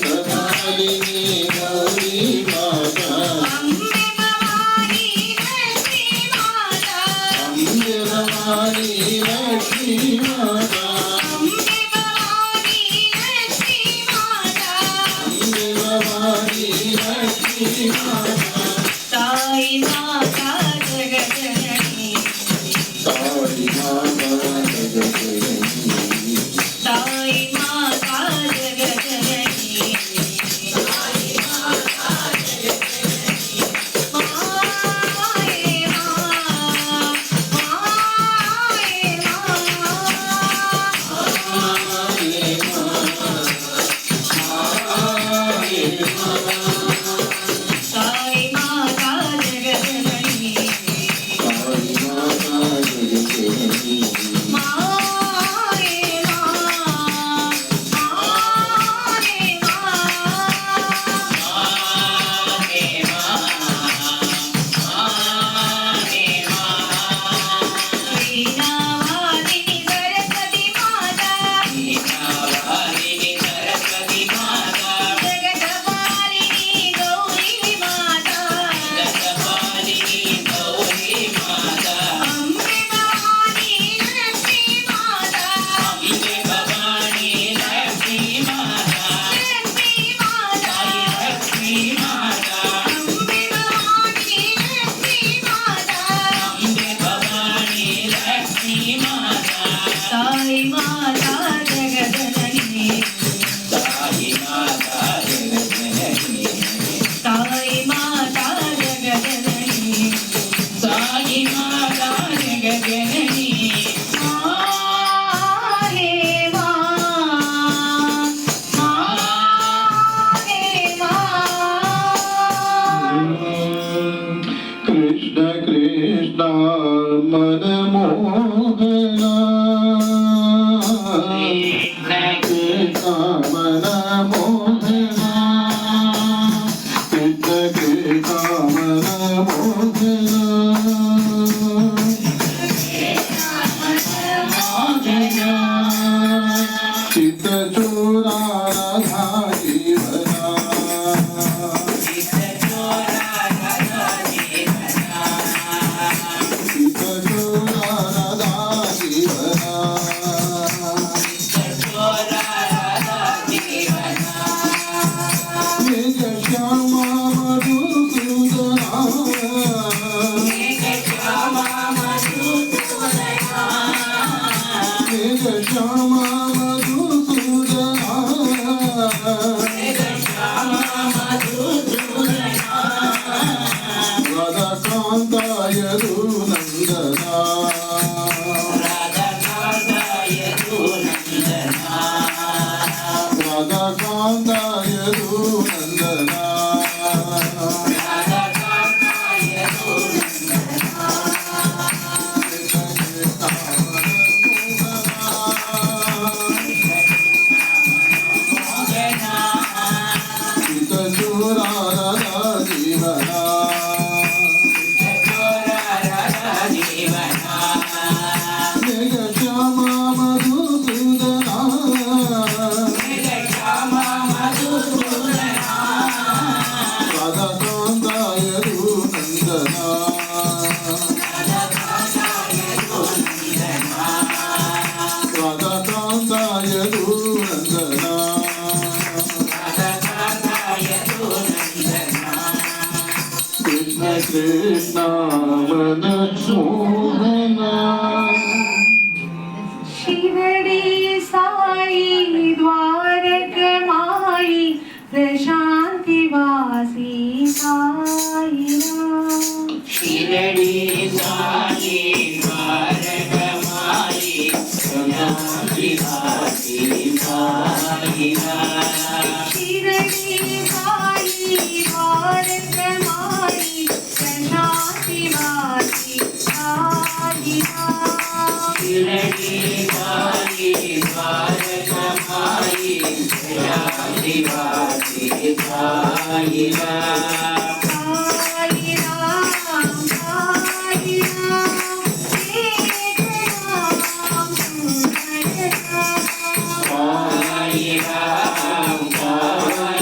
भक्तमालिनी गौरी माता अम्बे भवानी लक्ष्मी माता अम्बे भवानी लक्ष्मी माता अम्बे भवानी लक्ष्मी माता अम्बे भवानी लक्ष्मी माता साई माता जगज्जननी साई माता जगज्जननी साई माता जगज्जननी साई माता जगज्जननी माए माँ माए माँ माए माँ साई माता जगज्जननी साई माता जगज्जननी माए माँ माए माँ वीणावादिनी सरस्वती माता वीणावादिनी सरस्वती माता जगदपालिनी गौरी माता जगदपालिनी गौरी माता अम्बे भवानी लक्ष्मी माता अम्बे भवानी लक्ष्मी माता लक्ष्मी माता लक्ष्मी माता अम्बे भवानी लक्ष्मी माता अम्बे भवानी लक्ष्मी माता साई माता जगज्जननी साई माता जगज्जननी साई माता जगज्जननी साई माता जगज्जननी माहे माँ माहे माँ कृष्ण कृष्ण मनमोहना कृष्ण मनमोहना कृष्ण कृष्ण मनमोहना चित्तचोरा राधा जीवना चित्तचोरा राधा जीवना चित्तचोरा राधा जीवना चित्तचोरा राधा जीवना मेघ श्यामा मधुसूदना मेघ श्यामा मधुसूदना मेघ श्यामा मधुसूदना मेघ श्यामा मधुसूदना राधाकान्त यदुनन्दना राधाकान्त यदुनन्दना राधाकान्त यदुनन्दना राधाकान्त यदुनन्दना चित्तचोरा राधा जीवना चित्तचोरा राधा जीवना मेघ श्यामा मधुसूदना मेघ श्यामा मधुसूदना राधाकान्त यदुनन्दना राधाकान्त यदुनन्दना राधाकान्त यदुनन्दना कृष्ण कृष्ण मनमोहना शिरडी साई द्वारकमाई प्रशान्तिवासी साई राम शिरडी साई द्वारकमाई प्रशान्तिवासी साई राम शिरडी साई द्वारकमाई प्रशान्तिवासी साई राम शिरडी साई द्वारकमाई प्रशान्तिवासी साई राम साई राम साई राम एक राम सुंदर राम साई राम साई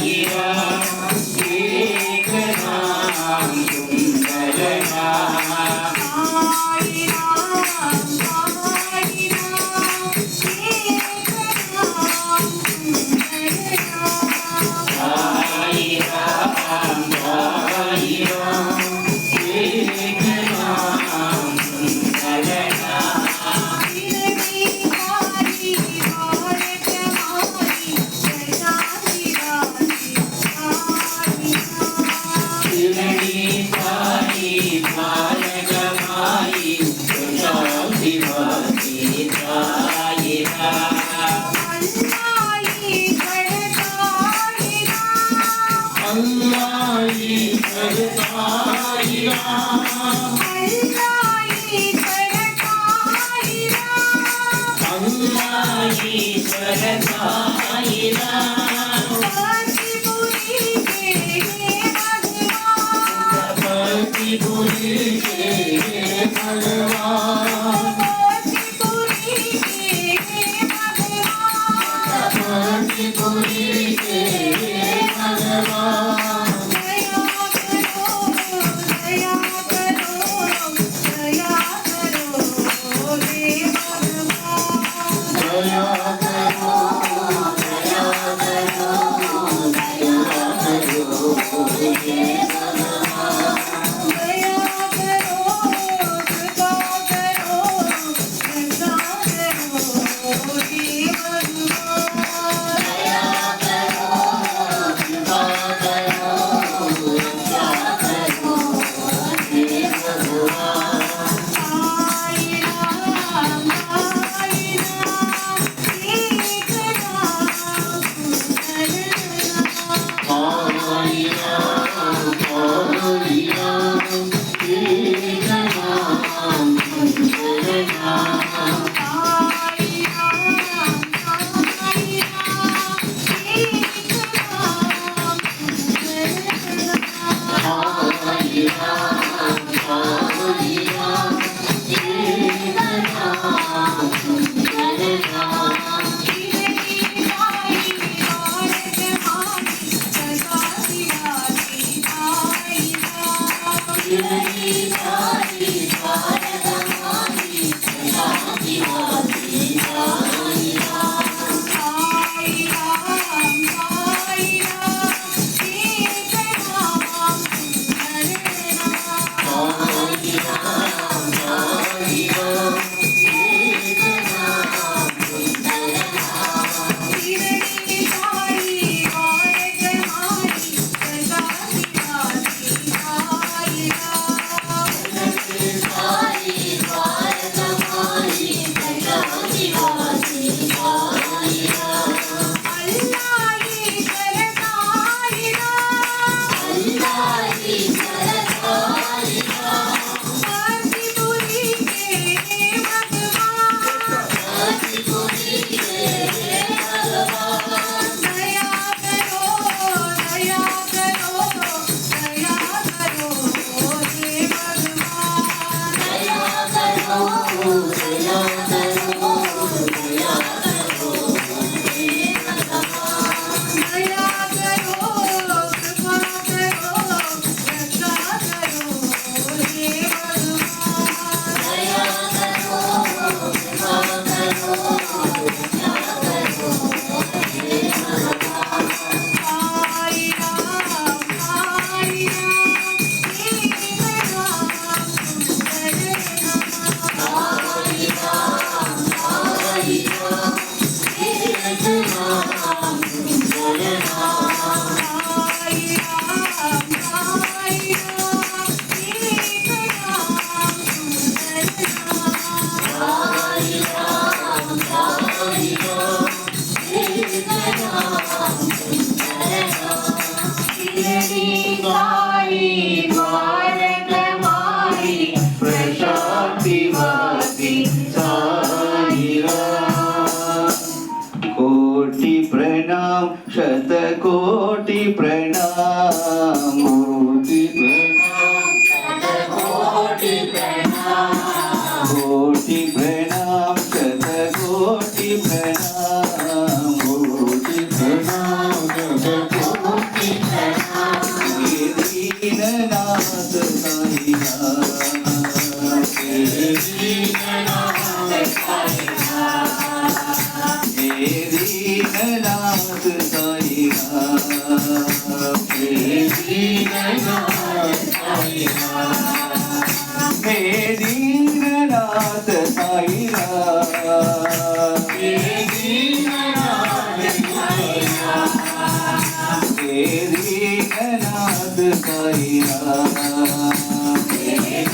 कोटि प्रणाम शतकोटि प्रणाम कोटि प्रणाम शतकोटि प्रणाम कोटि प्रणाम शतकोटि प्रणाम कोटि प्रणाम शतकोटि प्रणाम दीननाथ साईनाथ दीननाथ साईनाथ दीननाथ साईनाथ दीननाथ साईनाथ दीननाथ साईनाथ दीननाथ साईनाथ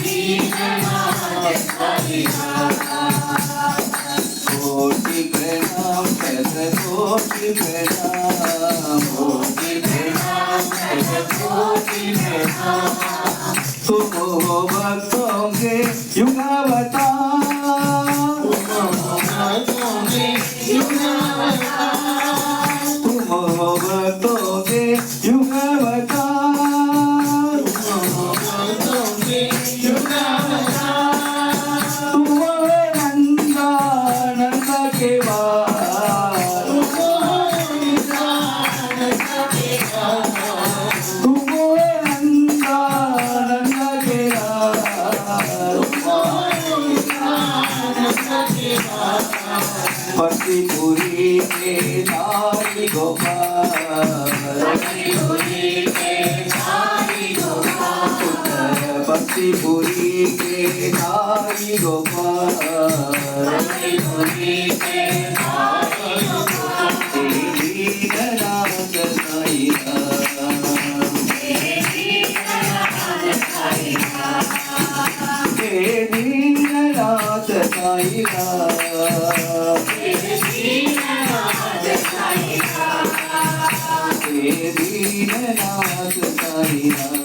दीननाथ साईनाथ कोटि प्रणाम शतकोटि प्रणाम कोटि प्रणाम शतकोटि प्रणाम तुम हो भक्तों के युगावतार तुम हो भक्तों के युगावतार तुम हो भक्तों के युगावतार तुम हो भक्तों के युगावतार तुम हो नंदा नंद के वार तुम हो नंदा नंद के वार पतिपुरी के नारी गोपाल पतिपुरी के नारी गोपाल पतिपुरी के नारी गोपाल पतिपुरी के नारी गोपाल दीननाथ साईनाथ दीननाथ साईनाथ दीननाथ साई राम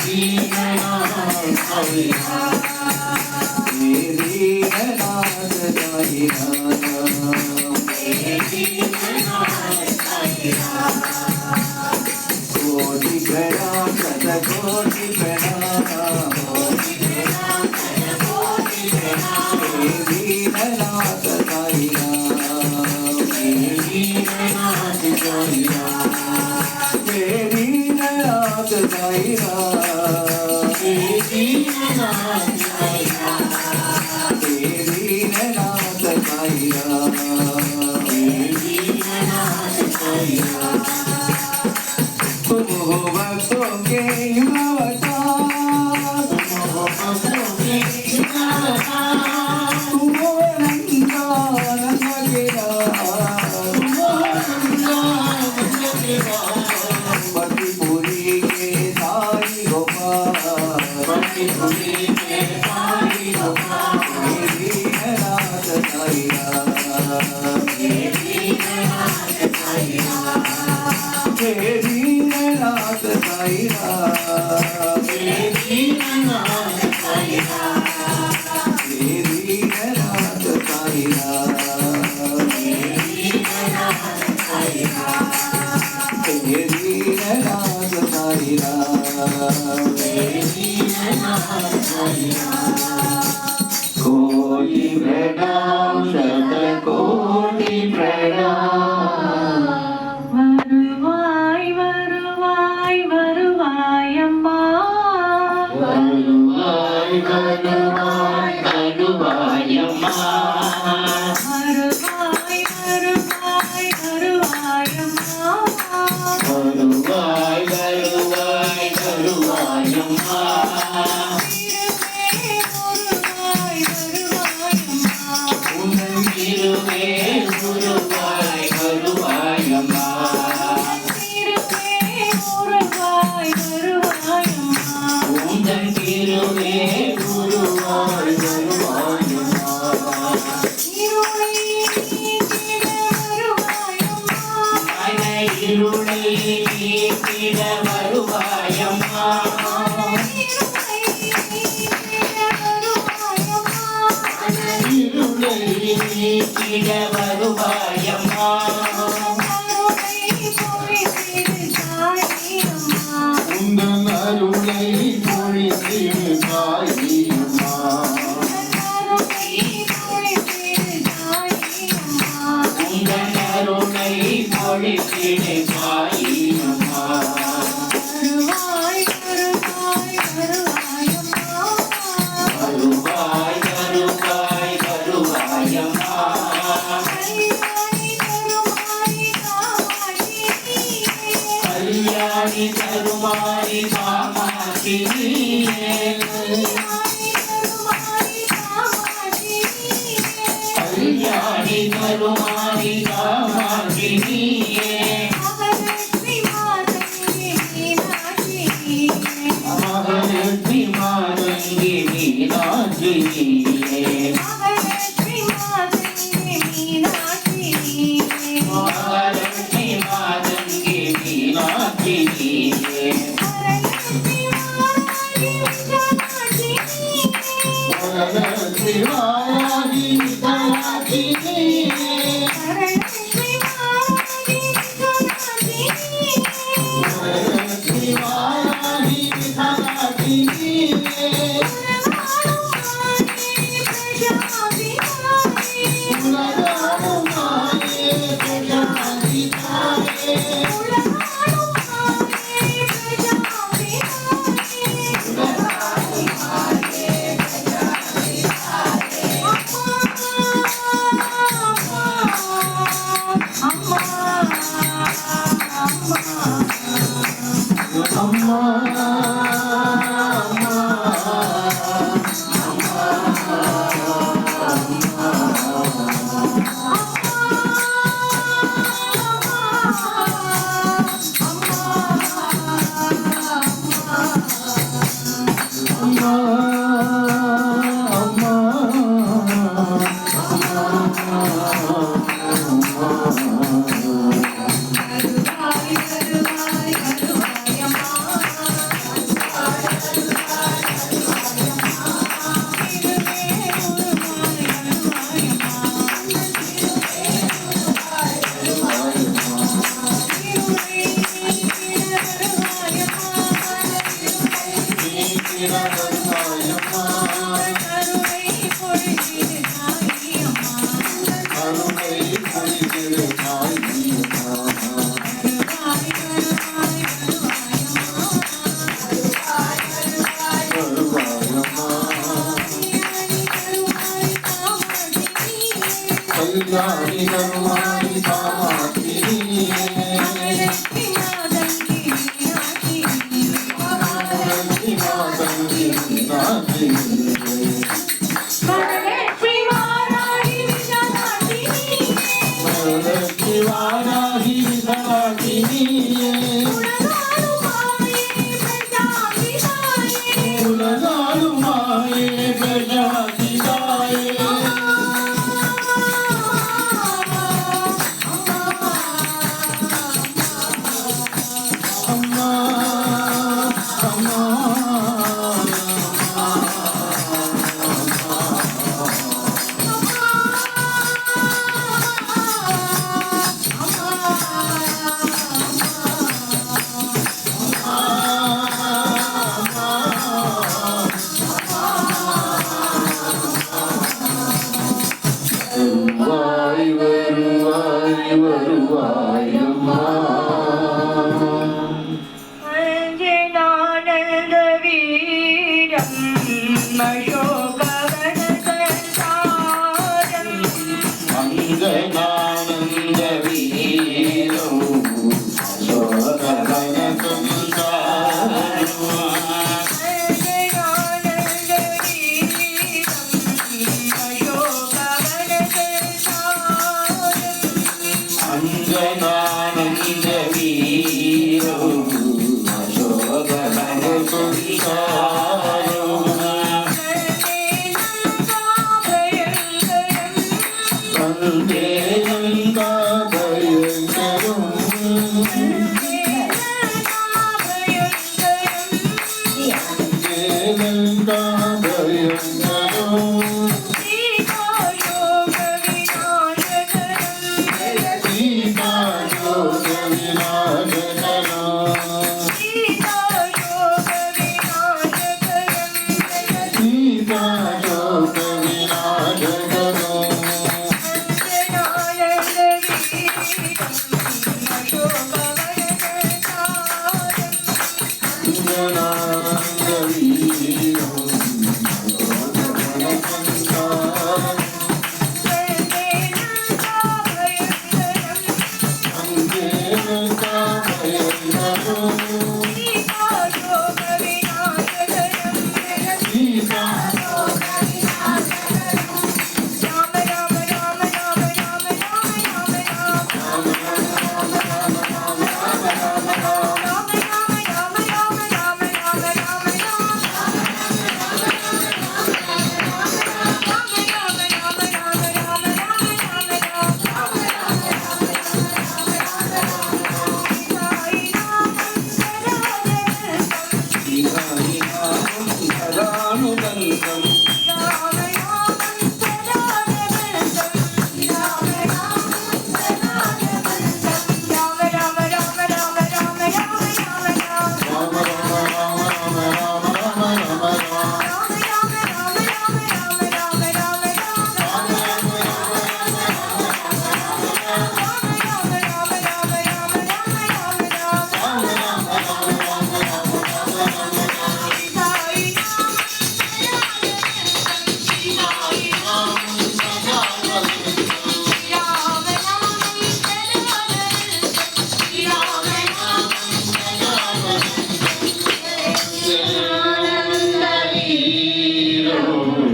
दीननाथ साई राम दीननाथ साई राम दीननाथ साई राम कोटि प्रणाम शतकोटि प्रणाम दीननाथ साई राम दीननाथ साई राम दीननाथ साई राम दीननाथ साई राम दीननाथ साई राम दीननाथ साई राम तुम हो भक्तों के अवतार तुम हो नंदानंद के राम पतिपुरी के साई गोपाल दीननाथ साई राम दीननाथ साई राम दीननाथ साई राम दीननाथ साई राम दीननाथ साई राम दीननाथ साई राम कोटि प्रणाम शतकोटि प्रणाम வருவாய் வருவாய் வருவாயம்மா வருவாய் வருவாய் வருவாயம்மா வருவாய் வருவாய் வருவாயம்மா வருவாய் வருவாய் வருவாயம்மா திருவே வருவாய் வருவாயம்மா உந்தன் திருவே குருவாய் வருவாயம்மா இருளை நீக்கிட வருவாயம்மா இருளை நீக்கிட வருவாயம்மா உந்தன் அருளை பொழிந்திடு தாயம்மா உந்தன் அருளை பொழிந்திடு தாயம்மா வருவாய் வருவாய் வருவாயம்மா கல்யாணி தருமாரி காமாட்சி கல்யாணி தருமாரி காமாட்சி மகலட்சுமி மாதங்கி மீனாட்சி மகாலட்சுமி மாதங்கி மீனாட்சி மகாலட்சுமி மாயாகி மீனாட்சி மகாலட்சுமி மாயாகி மீனாட்சி உலகாலும் மாயே பிரஜாதி தாயே அம்மா నీయే ఉలగాలు మాయే ప్రజాపితాయే కులగాలు మాయే ప్రజాపితాయే అమ్మా అమ్మా வருவாயம்மா அஞ்சனானந்த வீரம் அசோகவன சஞ்சாரம் அங்கனானந்த வீரோ சோதவன சம்சாரோ அஞ்சனானந்த வீரம் அசோகவன சஞ்சாரம் అంజనానంద వీరో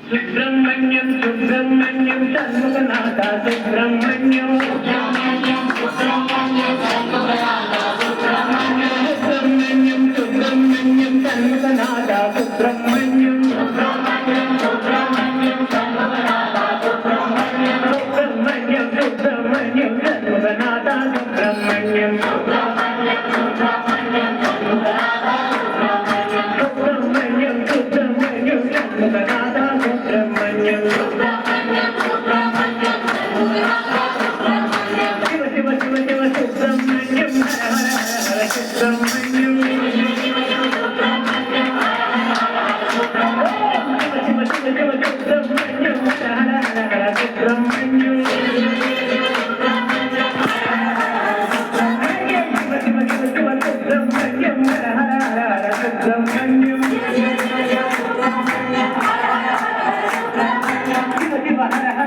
సుబ్రహ్మణ్యం సుబ్రహ్మణ్యం షణ్ముఖనాథ సుబ్రహ్మణ్యం సుబ్రహ్మణ్యం సుబ్రహ్మణ్యం షణ్ముఖనాథ సుబ్రహ్మణ్యం సుబ్రహ్మణ్యం సుబ్రహ్మణ్యం షణ్ముఖనాథ సుబ్రహ్మణ్యం సుబ్రహ్మణ్యం సుబ్రహ్మణ్యం షణ్ముఖనాథ సుబ్రహ్మణ్యం సుబ్రహ్మణ్యం సుబ్రహ్మణ్యం షణ్ముఖనాథ సుబ్రహ్మణ్యం సుబ్రహ్మణ్యం షణ్ముఖనాథ సుబ్రహ్మణ్యం శివ శివ శివ శివ సుబ్రహ్మణ్యం హర హర హర సుబ్రహ్మణ్యం శివ శివ శివ సుబ్రహ్మణ్యం హర హర హర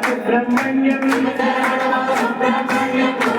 సుబ్రహ్మణ్యం సుబ్రహ్మణ్యం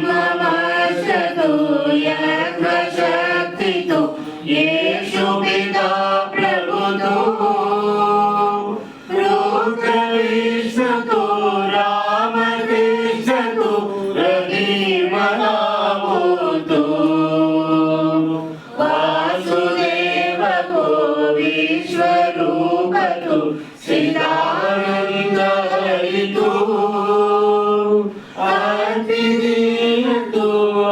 ब्रह्मवशतो यज्ञशक्तितो येषु पिता प्रभुतो रुद्रविष्णुतो रामकृष्णतो रविमनाभूतो वासुदेवतो विश्वरूपतो श्रीदानन्दहरितो अर्पिदीनतो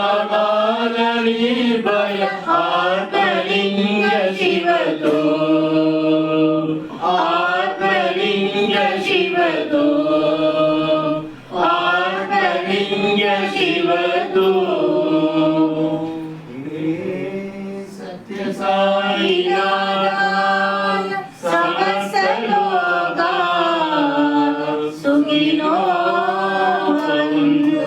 अकालनिर्भय आत्मलिङ्ग शिवतो आत्मलिङ्ग शिवतो आत्मलिङ्ग शिवतो सत्य साईनाथ समस्त लोका सुखिनो भवन्तु।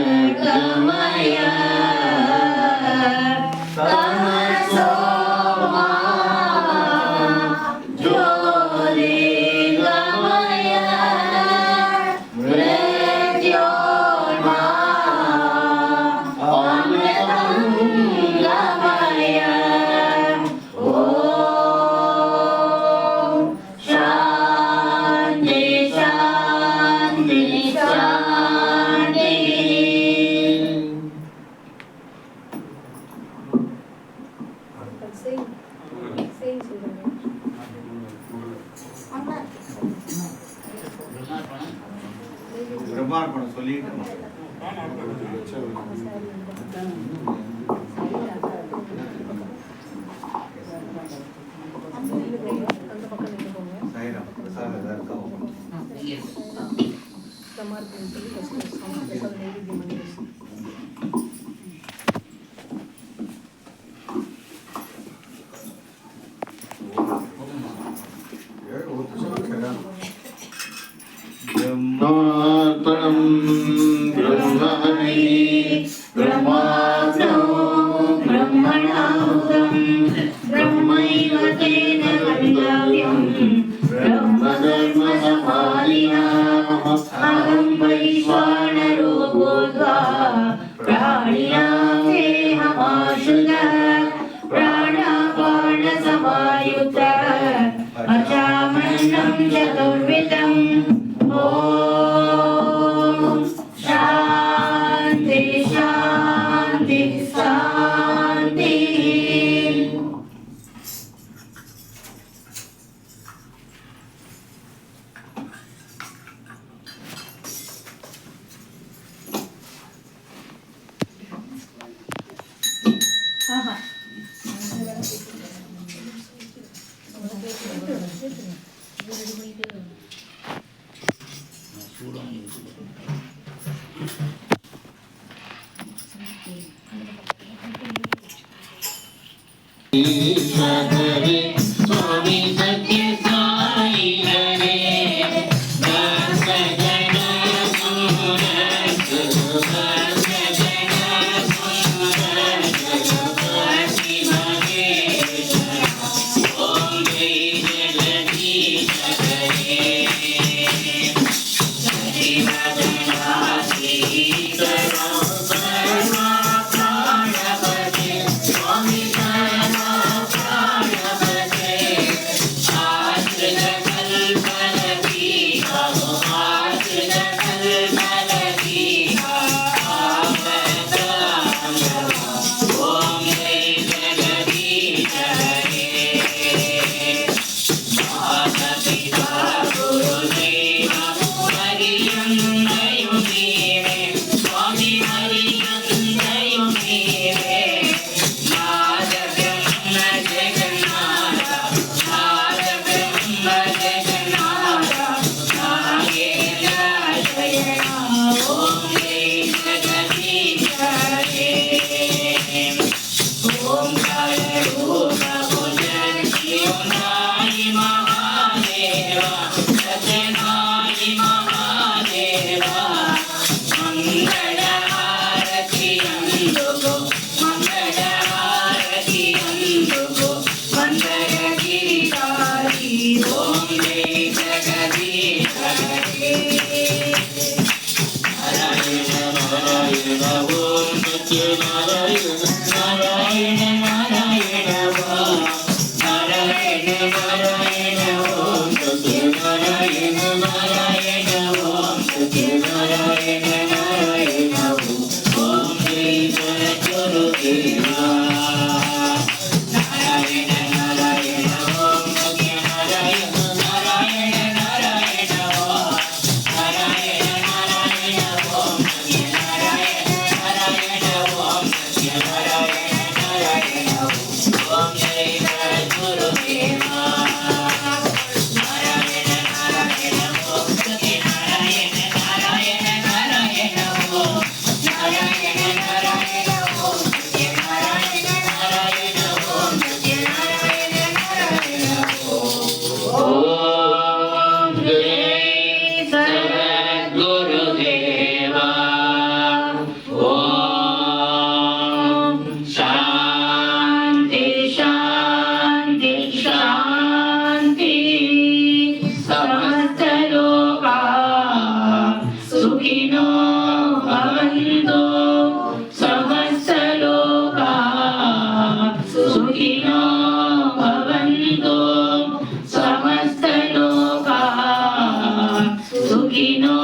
सर्गमय तमसो मा ज्योतिर्गमय मृत्योर्मा अमृतंगमय ॐ शान्ति शान्ति शान्ति। பிரம்மார்ப்பணம் சொல்லிட்டு சாயிராம் பிரசாத் ஏதாவது இருக்கா ब्रह्मार्पणं ब्रह्मणि ब्रह्माग्नौ ब्रह्मणाहुतं ब्रह्मैव तेन गन्तव्यं ब्रह्मकर्मसमाधिना अहं वैश्वानरो भूत्वा प्राणिनां देहमाश्रितः प्राणापानसमायुक्तः अचामन्नं चतुर्विधम् ॐ शान्ति शान्ति शान्ति। ईश्वरे स्वामी सत्य साई हरे भक्त जन सुरत भक्त जन सुरत भक्ति महेश्वर ओम जय जगदीश हरे श्रीमद्भागवते सर्वं प्राणपते स्वामी सर्वं प्राणपते Narayana Narayana Narayana Om Narayana Narayana Om Satya Narayana Narayana Om Satya Narayana Narayana Om Shri Sadguru Deva Narayana Narayana Om Satya Narayana Narayana Narayana Om Narayana Narayana Om Satya Narayana Narayana Om Satya Narayana Narayana Om Shri Sadguru Deva Narayana Narayana Om Satya Narayana Narayana Narayana Om Narayana Narayana Om Satya Narayana Narayana Om Satya Narayana Narayana Om Jai Sadguru Deva Om Shanti Shanti Shanti Samasta Loka Sukhino Bhavantu Samasta Loka Sukhino Bhavantu Samasta Loka Sukhino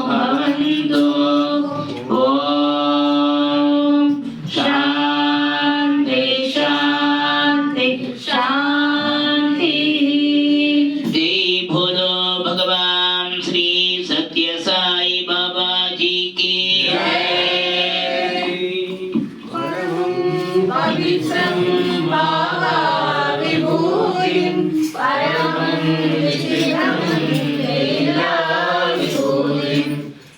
Bhavantu Om Shanti Shanti Shanti Jai Bolo Bhagavan Sri Satya Sai Baba Ji ki पवित्रं भावाविभूतिं परमं विचित्रं लीलाविभूतिं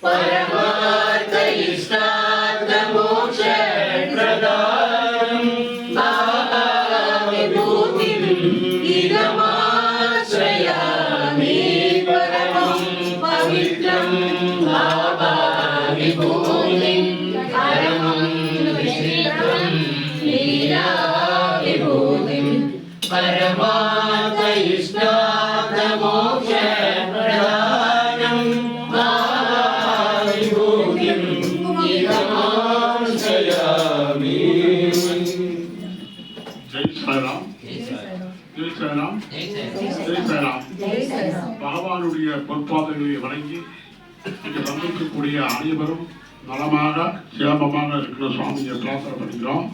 परमार्थ इष्टार्थमोक्षप्रदानं भावाविभूतिं इदमाश्रयामि परमं पवित्रं भावाविभूतिं परमं विचित्रं लीलाविभूतिं परमार्थ इष्टार्थमोक्षप्रदानं भावाविभूतिं इदमाश्रयामि ஜெய் சாய்ராம் ஜெய் சாய்ராம் ஜெய் சாய்ராம் பகவானுடைய பொற்பாதங்களை வணங்கி இங்கே வந்திருக்கக்கூடிய அனைவரும் நலமாக சேமமாக இருக்கிற சுவாமியை பிரார்த்தனை பண்ணிக்கிறோம்.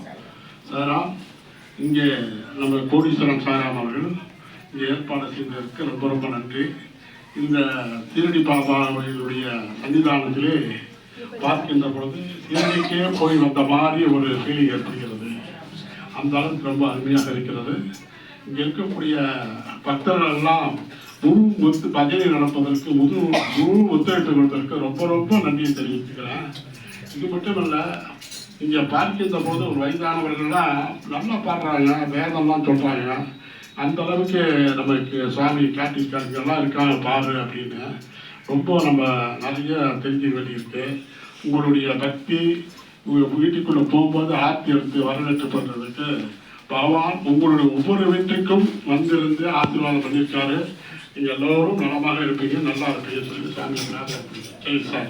சாய்ராம் இங்கே நம்ம கோடீஸ்வரன் சாய்ராம் அவர்கள் இங்கே ஏற்பாடு செய்ததற்கு ரொம்ப ரொம்ப நன்றி. இந்த சீரடி பாபாவுடைய சன்னிதானத்திலே பார்க்கின்ற பொழுது சீரடிக்கே போய் வந்த மாதிரி ஒரு ஃபீலிங் ஏற்படுகிறது. அந்த அளவுக்கு ரொம்ப அருமையாக இருக்கிறது. இங்கே இருக்கக்கூடிய பக்தர்கள் எல்லாம் முழு பஜனை நடப்பதற்கு முழு ஒத்துழைப்பு கொடுத்ததற்கு ரொம்ப ரொம்ப நன்றியை தெரிவித்துக்கிறேன். இது மட்டும் இல்லை, இங்கே பார்க்கின்ற போது ஒரு வயதானவர்கள்லாம் நல்லா பாடுறாங்க, வேதம்லாம் சொல்கிறாங்க. அந்த அளவுக்கு நமக்கு சுவாமி காட்டியிருக்காருங்கெல்லாம் இருக்காங்க பாரு அப்படின்னு ரொம்ப நம்ம நிறைய தெரிஞ்சுக்க வேண்டியிருக்கு. உங்களுடைய பக்தி வீட்டுக்குள்ளே போகும்போது ஆர்த்தி எடுத்து வரவேற்று பண்ணுறதுக்கு பகவான் உங்களுடைய ஒவ்வொரு வீட்டுக்கும் வந்திருந்து ஆசீர்வாதம் பண்ணியிருக்காரு. நீங்கள் எல்லோரும் நலமாக இருப்பீங்க, நல்லா இருப்பீங்க சொல்லி சாமி சரி சார்.